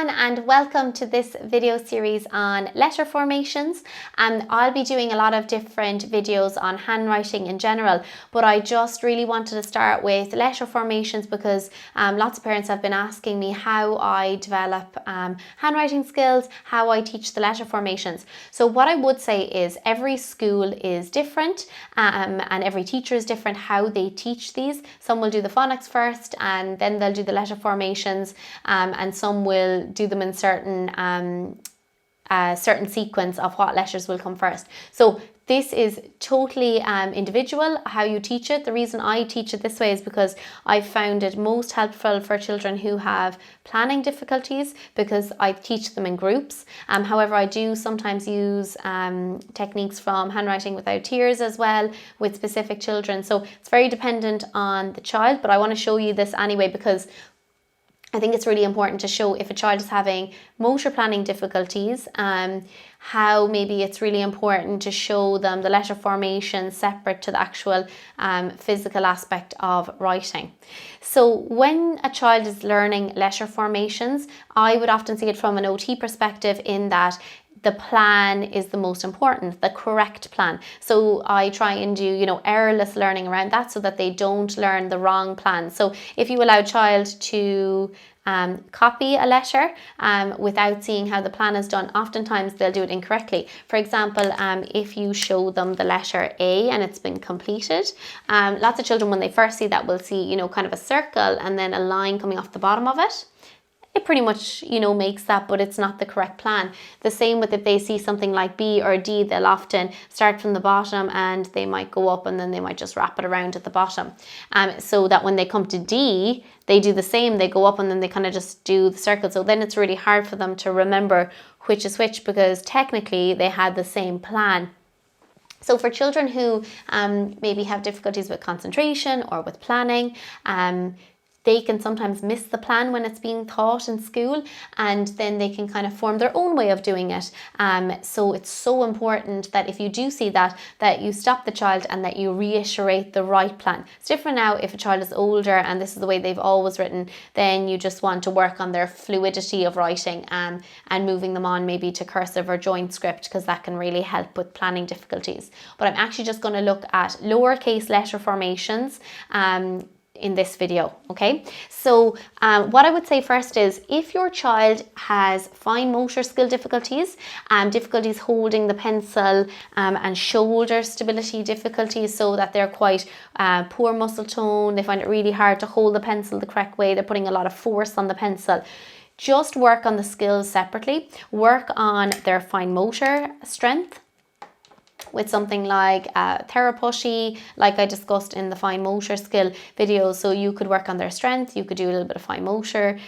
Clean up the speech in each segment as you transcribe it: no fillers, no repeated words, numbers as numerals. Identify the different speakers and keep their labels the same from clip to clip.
Speaker 1: everyone, and welcome to this video series on letter formations. I'll be doing a lot of different videos on handwriting in general, but I just really wanted to start with letter formations because lots of parents have been asking me how I develop handwriting skills, how I teach the letter formations. So what I would say is every school is different and every teacher is different how they teach these. Some will do the phonics first and then they'll do the letter formations, and some will do them in certain sequence of what letters will come first. So this is totally individual how you teach it. The reason I teach it this way is because I found it most helpful for children who have planning difficulties, because I teach them in groups. However, I do sometimes use techniques from Handwriting Without Tears as well with specific children. So it's very dependent on the child, but I want to show you this anyway because I think it's really important to show if a child is having motor planning difficulties, how maybe it's really important to show them the letter formation separate to the actual physical aspect of writing. So when a child is learning letter formations, I would often see it from an OT perspective in that the plan is the most important, the correct plan. So I try and do, errorless learning around that so that they don't learn the wrong plan. So if you allow a child to copy a letter without seeing how the plan is done, oftentimes they'll do it incorrectly. For example, if you show them the letter A and it's been completed, lots of children when they first see that will see, kind of a circle and then a line coming off the bottom of it. It pretty much, makes that, but it's not the correct plan. The same with if they see something like B or D, they'll often start from the bottom and they might go up and then they might just wrap it around at the bottom. So that when they come to D, they do the same. They go up and then they kind of just do the circle. So then it's really hard for them to remember which is which because technically they had the same plan. So for children who maybe have difficulties with concentration or with planning, they can sometimes miss the plan when it's being taught in school, and then they can kind of form their own way of doing it. So it's so important that if you do see that you stop the child and that you reiterate the right plan. It's different now if a child is older and this is the way they've always written, then you just want to work on their fluidity of writing and moving them on maybe to cursive or joint script, because that can really help with planning difficulties. But I'm actually just going to look at lowercase letter formations in this video, okay? So what I would say first is if your child has fine motor skill difficulties, difficulties holding the pencil and shoulder stability difficulties, so that they're quite poor muscle tone, they find it really hard to hold the pencil the correct way, they're putting a lot of force on the pencil, just work on the skills separately. Work on their fine motor strength with something like therapushy, like I discussed in the fine motor skill video. So you could work on their strength, you could do a little bit of fine motor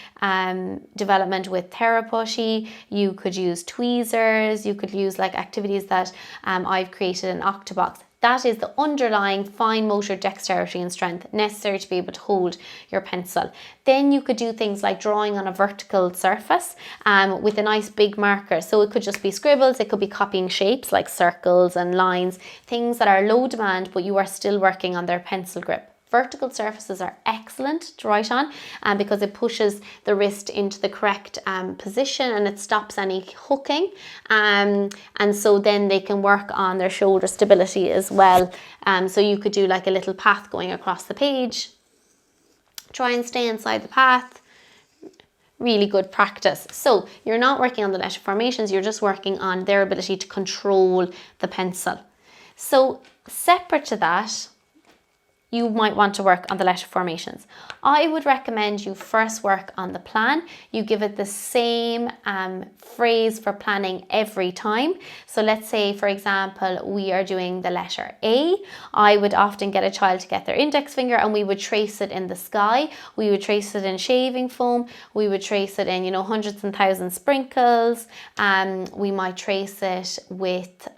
Speaker 1: development with therapushy, you could use tweezers, you could use like activities that I've created in Octobox. That is the underlying fine motor dexterity and strength necessary to be able to hold your pencil. Then you could do things like drawing on a vertical surface with a nice big marker. So it could just be scribbles, it could be copying shapes like circles and lines, things that are low demand, but you are still working on their pencil grip. Vertical surfaces are excellent to write on because it pushes the wrist into the correct position and it stops any hooking. And so then they can work on their shoulder stability as well. So you could do like a little path going across the page. Try and stay inside the path. Really good practice. So you're not working on the letter formations, you're just working on their ability to control the pencil. So separate to that, you might want to work on the letter formations. I would recommend you first work on the plan. You give it the same phrase for planning every time. So let's say, for example, we are doing the letter A. I would often get a child to get their index finger and we would trace it in the sky. We would trace it in shaving foam. We would trace it in, hundreds and thousands sprinkles. We might trace it with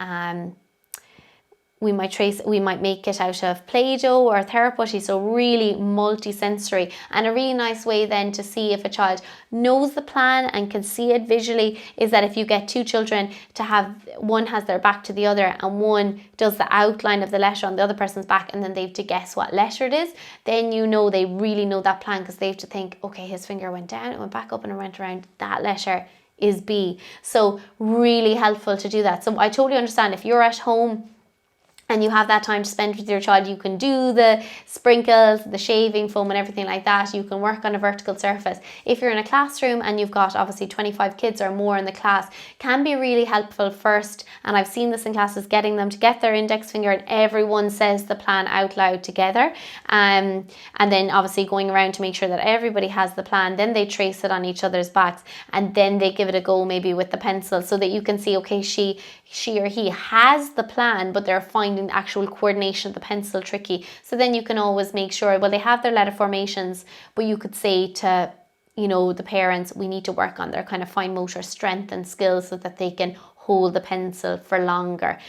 Speaker 1: we might make it out of Play-Doh or Theraputty, so really multi-sensory, and a really nice way then to see if a child knows the plan and can see it visually is that if you get two children to have, one has their back to the other and one does the outline of the letter on the other person's back, and then they have to guess what letter it is, then you know they really know that plan, because they have to think, okay, his finger went down, it went back up and it went around, that letter is B. So really helpful to do that. So I totally understand if you're at home and you have that time to spend with your child, you can do the sprinkles, the shaving foam and everything like that. You can work on a vertical surface. If you're in a classroom and you've got obviously 25 kids or more in the class, can be really helpful first, and I've seen this in classes, getting them to get their index finger and everyone says the plan out loud together. And then obviously going around to make sure that everybody has the plan. Then they trace it on each other's backs, and then they give it a go maybe with the pencil, so that you can see, okay, she or he has the plan, but they're finding the actual coordination of the pencil tricky. So then you can always make sure, well, they have their letter formations, but you could say to, you know, the parents, we need to work on their kind of fine motor strength and skills so that they can hold the pencil for longer.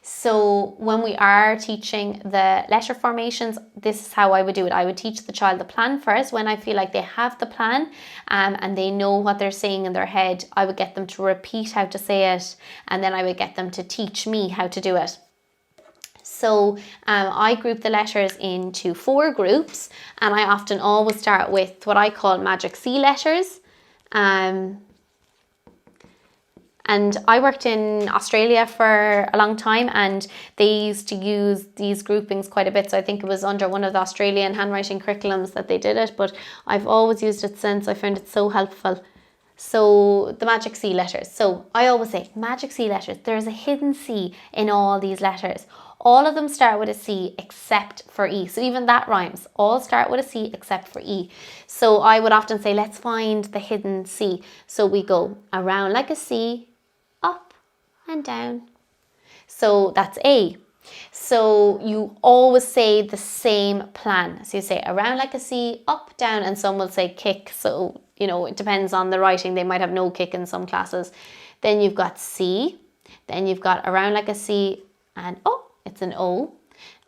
Speaker 1: So when we are teaching the letter formations, this is how I would do it. I would teach the child the plan first. When I feel like they have the plan and they know what they're saying in their head, I would get them to repeat how to say it, and then I would get them to teach me how to do it. So I group the letters into 4 groups, and I often always start with what I call magic C letters. And I worked in Australia for a long time, and they used to use these groupings quite a bit. So I think it was under one of the Australian handwriting curriculums that they did it, but I've always used it since. I found it so helpful. So the magic C letters. So I always say magic C letters. There's a hidden C in all these letters. All of them start with a C except for E. So even that rhymes. All start with a C except for E. So I would often say, let's find the hidden C. So we go around like a C, up and down. So that's A. So you always say the same plan. So you say around like a C, up, down, and some will say kick. So, you know, it depends on the writing. They might have no kick in some classes. Then you've got C. Then you've got around like a C and oh, it's an O.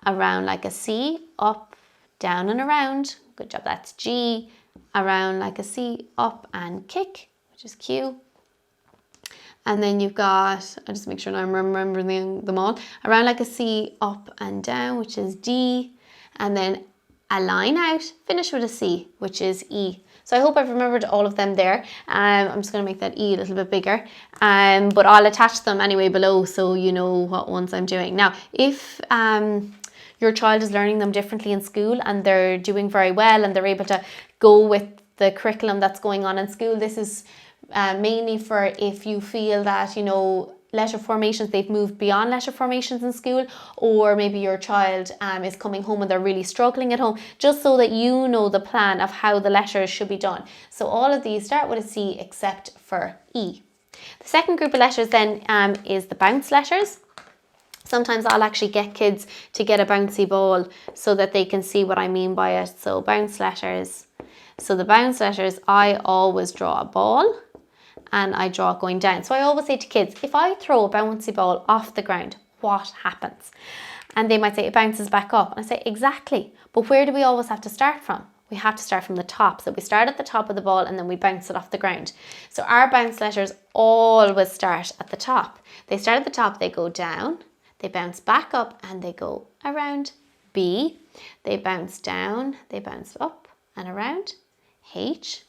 Speaker 1: Around like a C, up, down and around. Good job, that's G. Around like a C, up and kick, which is Q. And then you've got, I'll just make sure I'm remembering them all. Around like a C, up and down, which is D. And then a line out, finish with a C, which is E. So I hope I've remembered all of them there. I'm just going to make that E a little bit bigger. But I'll attach them anyway below so you know what ones I'm doing. Now, if your child is learning them differently in school and they're doing very well and they're able to go with the curriculum that's going on in school, this is mainly for if you feel that, you know, letter formations, they've moved beyond letter formations in school, or maybe your child is coming home and they're really struggling at home, just so that you know the plan of how the letters should be done. So all of these start with a C except for E. The second group of letters then is the bounce letters. Sometimes I'll actually get kids to get a bouncy ball so that they can see what I mean by it. So bounce letters. So the bounce letters, I always draw a ball and I draw it going down. So I always say to kids, if I throw a bouncy ball off the ground, what happens? And they might say it bounces back up. And I say, exactly. But where do we always have to start from? We have to start from the top. So we start at the top of the ball and then we bounce it off the ground. So our bounce letters always start at the top. They start at the top, they go down, they bounce back up and they go around. B, they bounce down, they bounce up and around. H,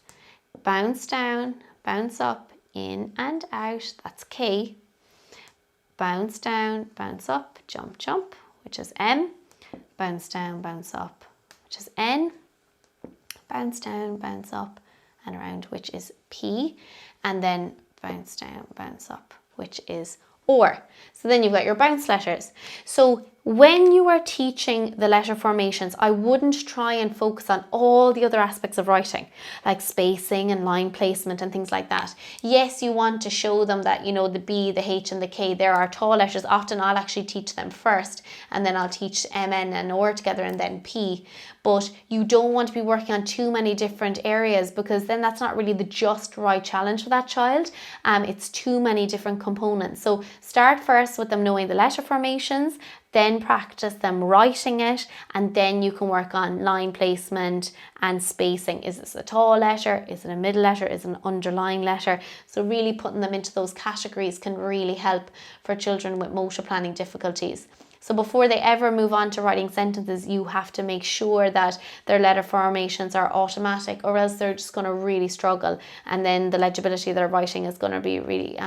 Speaker 1: bounce down, bounce up, in and out, that's K. Bounce down, bounce up, jump, jump, which is M. Bounce down, bounce up, which is N. Bounce down, bounce up and around, which is P. And then bounce down, bounce up, which is OR. So then you've got your bounce letters. So when you are teaching the letter formations, I wouldn't try and focus on all the other aspects of writing, like spacing and line placement and things like that. Yes, you want to show them that, you know, the B, the H and the K, there are tall letters. Often I'll actually teach them first, and then I'll teach M, N and R together, and then P. But you don't want to be working on too many different areas, because then that's not really the just right challenge for that child. It's too many different components. So start first with them knowing the letter formations, then practice them writing it, and then you can work on line placement and spacing. Is this a tall letter? Is it a middle letter? Is it an underlying letter? So really putting them into those categories can really help for children with motor planning difficulties. So before they ever move on to writing sentences, you have to make sure that their letter formations are automatic, or else they're just going to really struggle, and then the legibility of their writing is going to be really,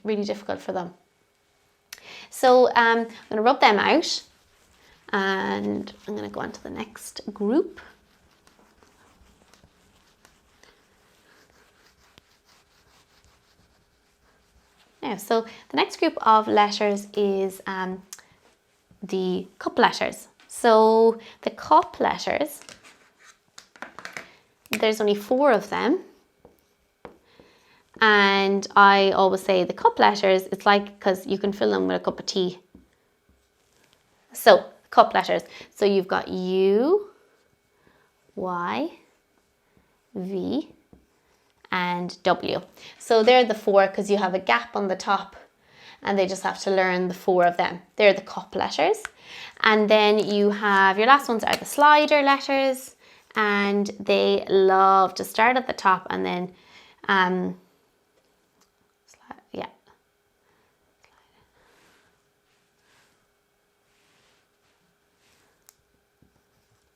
Speaker 1: really difficult for them. So I'm going to rub them out, and I'm going to go on to the next group. Now, so the next group of letters is the cup letters. So the cup letters, there's only 4 of them. And I always say the cup letters, it's like, because you can fill them with a cup of tea. So cup letters. So you've got U, Y, V, and W. So they're the 4 because you have a gap on the top, and they just have to learn the 4 of them. They're the cup letters. And then you have, your last ones are the slider letters, and they love to start at the top and then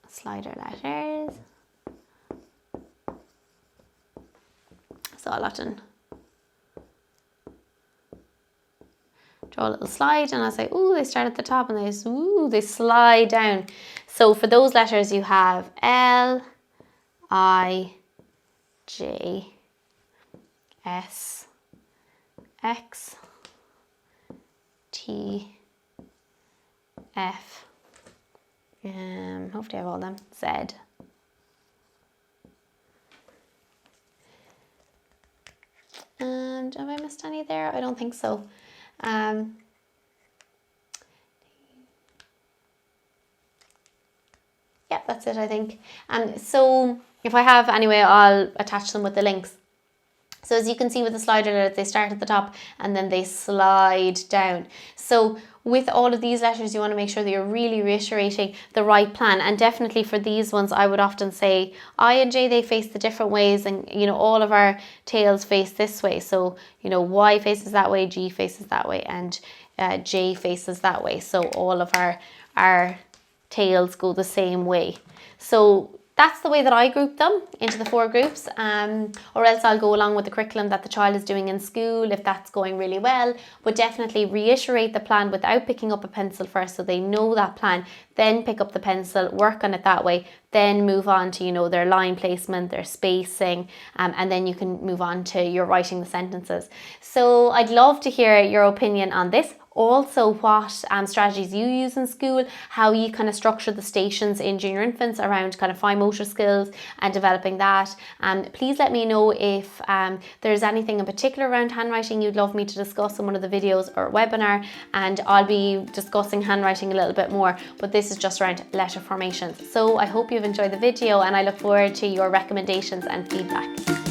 Speaker 1: slider letters. So I'll often draw a little slide, and I'll say, ooh, they start at the top, and they slide down. So for those letters you have L, I, J, S, X, T, F, hopefully I have all them, Z. And have I missed any there? I don't think so. Yeah, that's it, I think. So if I have, anyway, I'll attach them with the links. So as you can see with the slider letters, they start at the top and then they slide down. So with all of these letters, you want to make sure that you're really reiterating the right plan. And definitely for these ones, I would often say I and J, they face the different ways, and you know, all of our tails face this way. So you know, Y faces that way, G faces that way, and J faces that way. So all of our tails go the same way. So that's the way that I group them into the 4 groups, or else I'll go along with the curriculum that the child is doing in school if that's going really well. But definitely reiterate the plan without picking up a pencil first, so they know that plan, then pick up the pencil, work on it that way, then move on to, you know, their line placement, their spacing, and then you can move on to your writing the sentences. So I'd love to hear your opinion on this. Also, what strategies you use in school, how you kind of structure the stations in junior infants around kind of fine motor skills and developing that. Please let me know if there's anything in particular around handwriting you'd love me to discuss in one of the videos or webinar, and I'll be discussing handwriting a little bit more, but this is just around letter formations. So I hope you've enjoyed the video, and I look forward to your recommendations and feedback.